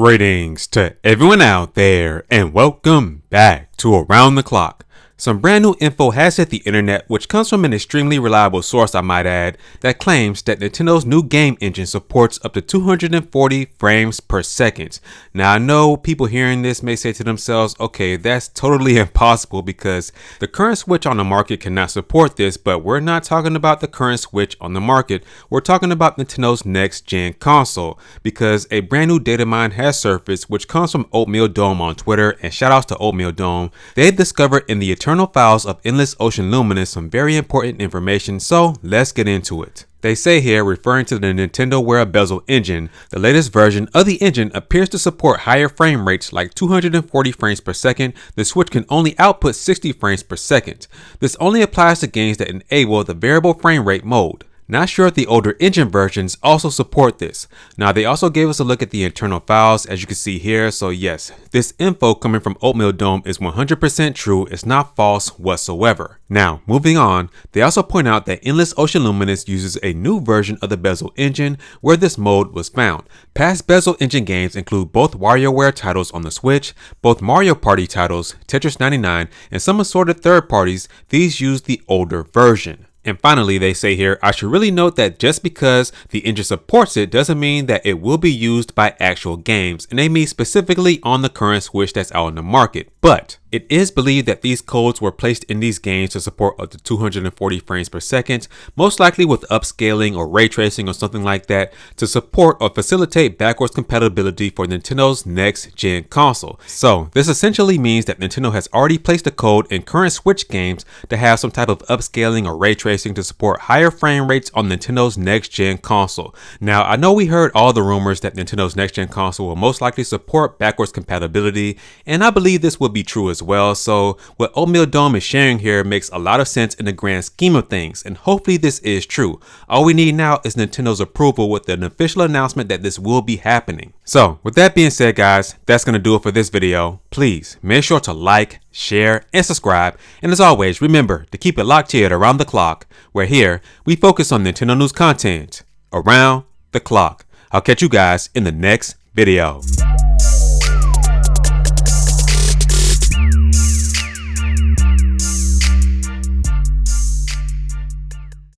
Greetings to everyone out there and welcome back to Around the Clock. Some brand new info has hit the internet, which comes from an extremely reliable source, I might add, that claims that Nintendo's new game engine supports up to 240 frames per second. Now I know people hearing this may say to themselves, okay, that's totally impossible because the current Switch on the market cannot support this, but we're not talking about the current Switch on the market. We're talking about Nintendo's next gen console, because a brand new data mine has surfaced, which comes from Oatmeal Dome on Twitter, and shout outs to Oatmeal Dome. They've discovered in the eternal files of Endless Ocean Luminous some very important information, so let's get into it. They say here, referring to the Nintendo Wear Bezel engine, the latest version of the engine appears to support higher frame rates like 240 frames per second. The Switch can only output 60 frames per second. This only applies to games that enable the variable frame rate mode. Not sure if the older engine versions also support this. Now they also gave us a look at the internal files, as you can see here, so yes, this info coming from Oatmeal Dome is 100% true, it's not false whatsoever. Now moving on, they also point out that Endless Ocean Luminous uses a new version of the Bezel engine where this mode was found. Past Bezel engine games include both WarioWare titles on the Switch, both Mario Party titles, Tetris 99, and some assorted third parties. These use the older version. And finally, they say here, I should really note that just because the engine supports it doesn't mean that it will be used by actual games, and they mean specifically on the current Switch that's out in the market. But it is believed that these codes were placed in these games to support up to 240 frames per second, most likely with upscaling or ray tracing or something like that, to support or facilitate backwards compatibility for Nintendo's next gen console. So this essentially means that Nintendo has already placed a code in current Switch games to have some type of upscaling or ray tracing to support higher frame rates on Nintendo's next gen console. Now I know we heard all the rumors that Nintendo's next gen console will most likely support backwards compatibility, and I believe this will be true as well. So what Oatmeal Dome is sharing here makes a lot of sense in the grand scheme of things, and hopefully this is true. All we need now is Nintendo's approval with an official announcement that this will be happening. So with that being said, guys, that's gonna do it for this video. Please make sure to like, share, and subscribe, and as always, remember to keep it locked here at Around the Clock, where here we focus on Nintendo news content around the clock. I'll catch you guys in the next video.